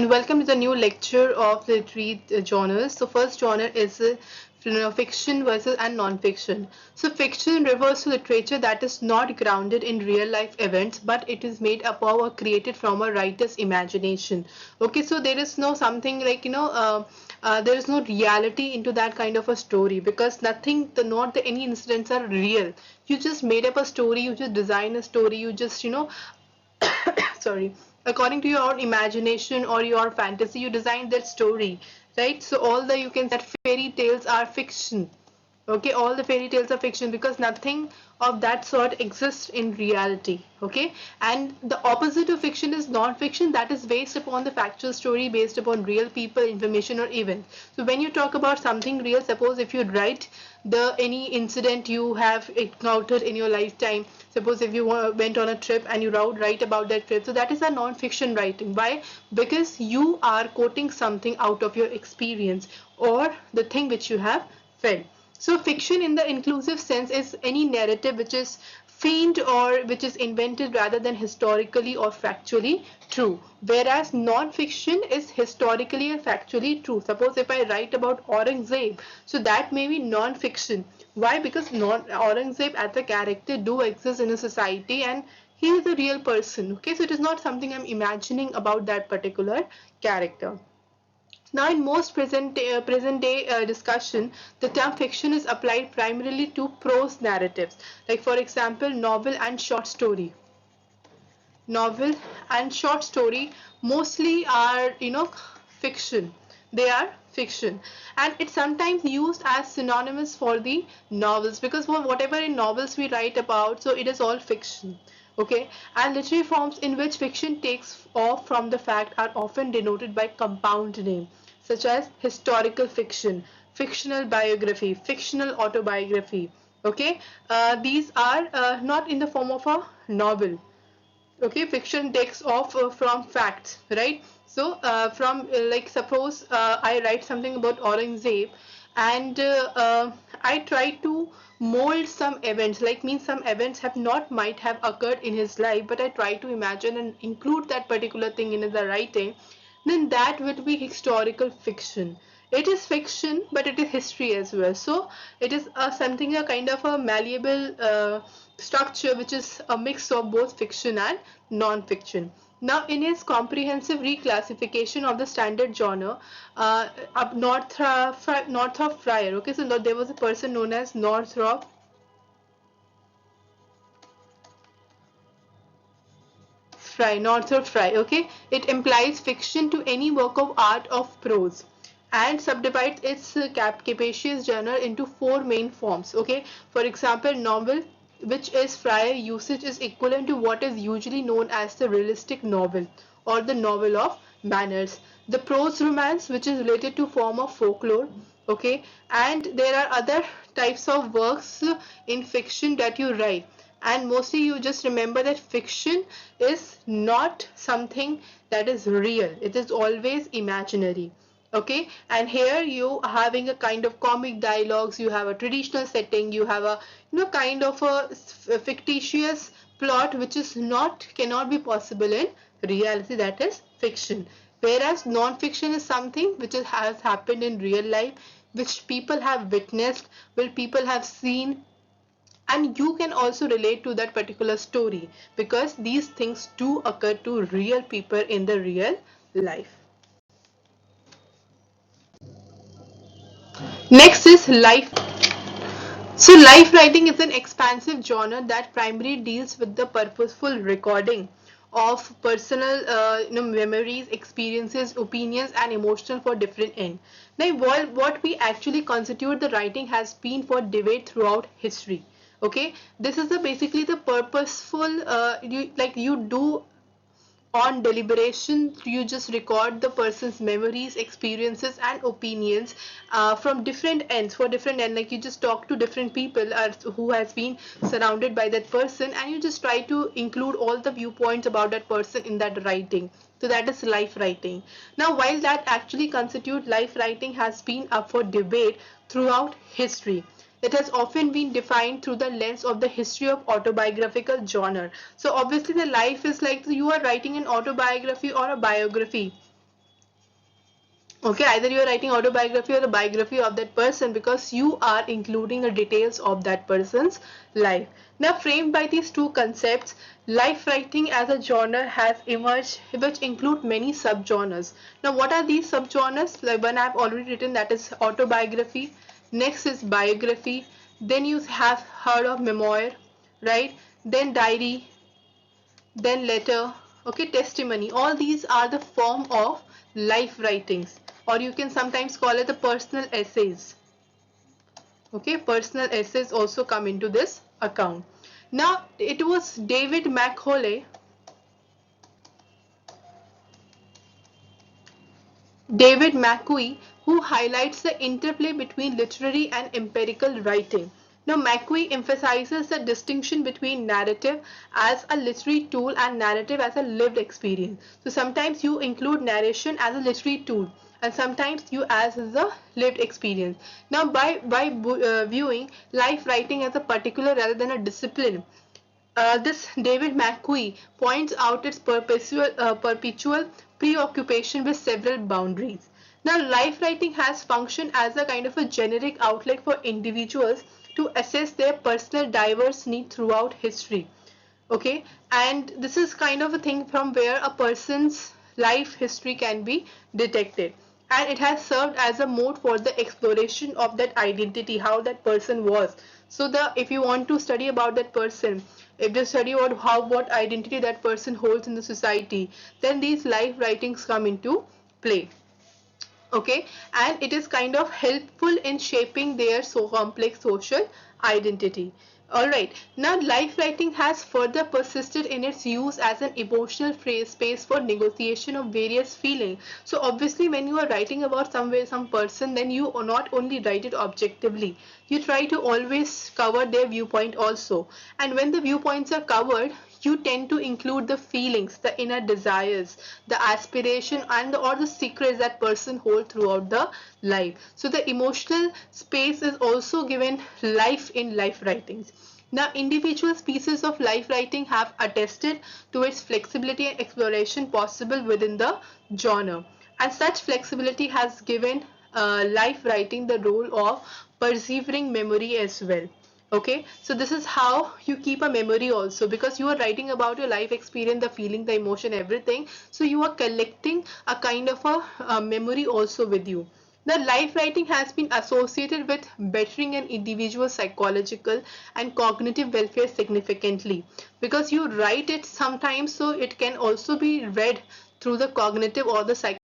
and welcome to the new lecture of literary genres. So first genre is fiction versus and non-fiction. So fiction refers to literature that is not grounded in real life events, but it is made up of or created from a writer's imagination. Okay, so there is no something like there is no reality into that kind of a story because nothing, any incidents are real. You just made up a story, you just design a story, you just sorry, according to your own imagination or your fantasy, you design that story, right? So all the, you can say that fairy tales are fiction. Okay, all the fairy tales are fiction because nothing of that sort exists in reality. Okay, and the opposite of fiction is non-fiction, that is based upon the factual story, based upon real people, information or event. So when you talk about something real, suppose if you write the any incident you have encountered in your lifetime, suppose if you went on a trip and you write about that trip, so that is a non-fiction writing. Why? Because you are quoting something out of your experience or the thing which you have felt. So fiction in the inclusive sense is any narrative which is feigned or which is invented rather than historically or factually true, whereas non-fiction is historically and factually true. Suppose if I write about Aurangzeb, so that may be non-fiction. Why? Because Aurangzeb as a character do exist in a society and he is a real person. Okay, so it is not something I'm imagining about that particular character. Now, in most present day discussion, the term fiction is applied primarily to prose narratives, like for example, novel and short story. Novel and short story mostly are, fiction. They are fiction, and it's sometimes used as synonymous for the novels because for whatever in novels we write about, so it is all fiction. Okay, and literary forms in which fiction takes off from the fact are often denoted by compound name such as historical fiction, fictional biography, fictional autobiography. Okay, these are not in the form of a novel. Okay, fiction takes off from facts, right? So from like suppose I write something about Aurangzeb and I try to mold some events, like means some events have not might have occurred in his life, but I try to imagine and include that particular thing in the writing, then that would be historical fiction. It is fiction, but it is history as well. So it is something a kind of a malleable structure which is a mix of both fiction and non-fiction. Now, in his comprehensive reclassification of the standard genre, Northrop Fryer, okay, so there was a person known as Northrop Frye, okay? It implies fiction to any work of art of prose and subdivides its capacious genre into four main forms, okay? For example, novel, which is Frye usage is equivalent to what is usually known as the realistic novel or the novel of manners. The prose romance, which is related to form of folklore, okay? And there are other types of works in fiction that you write, and mostly you just remember that fiction is not something that is real, it is always imaginary. Okay, and here you are having a kind of comic dialogues, you have a traditional setting, you have a kind of a fictitious plot which is not cannot be possible in reality, that is fiction. Whereas non-fiction is something which has happened in real life, which people have witnessed, which people have seen, and you can also relate to that particular story because these things do occur to real people in the real life. Next is life. So life writing is an expansive genre that primarily deals with the purposeful recording of personal memories, experiences, opinions and emotions for different ends. Now what we actually constitute the writing has been for debate throughout history. Okay, this is the basically the purposeful you do on deliberation, you just record the person's memories, experiences and opinions from different ends, for different ends, like you just talk to different people who has been surrounded by that person and you just try to include all the viewpoints about that person in that writing. So that is life writing. Now while that actually constitute life writing has been up for debate throughout history, it has often been defined through the lens of the history of autobiographical genre. So obviously the life is like you are writing an autobiography or a biography. Okay, either you are writing autobiography or a biography of that person, because you are including the details of that person's life. Now, framed by these two concepts, life writing as a genre has emerged, which include many subgenres. Now, what are these subgenres? Like one I've already written, that is autobiography. Next is biography. Then you have heard of memoir, right? Then diary, then letter, okay, testimony. All these are the form of life writings, or you can sometimes call it the personal essays. Okay, personal essays also come into this account. Now, it was David McQueen, who highlights the interplay between literary and empirical writing. Now, McQueen emphasizes the distinction between narrative as a literary tool and narrative as a lived experience. So, sometimes you include narration as a literary tool, and sometimes you as the lived experience. Now, by viewing life writing as a particular rather than a discipline, this David McQueen points out its perpetual preoccupation with several boundaries. Now, life writing has functioned as a kind of a generic outlet for individuals to assess their personal diverse need throughout history. Okay, and this is kind of a thing from where a person's life history can be detected, and it has served as a mode for the exploration of that identity, how that person was. So the if you want to study about that person, if you study about how what identity that person holds in the society, then these life writings come into play. Okay, and it is kind of helpful in shaping their so complex social identity. All right, now life writing has further persisted in its use as an emotional phrase space for negotiation of various feelings. So obviously when you are writing about some person, then you not only write it objectively, you try to always cover their viewpoint also, and when the viewpoints are covered, you tend to include the feelings, the inner desires, the aspiration, and or the secrets that person hold throughout the life. So the emotional space is also given life in life writings. Now, individual pieces of life writing have attested to its flexibility and exploration possible within the genre. And such flexibility has given life writing the role of persevering memory as well. Okay, so this is how you keep a memory also, because you are writing about your life experience, the feeling, the emotion, everything. So you are collecting a kind of a memory also with you. The life writing has been associated with bettering an individual's psychological and cognitive welfare significantly, because you write it sometimes, so it can also be read through the cognitive or the psychological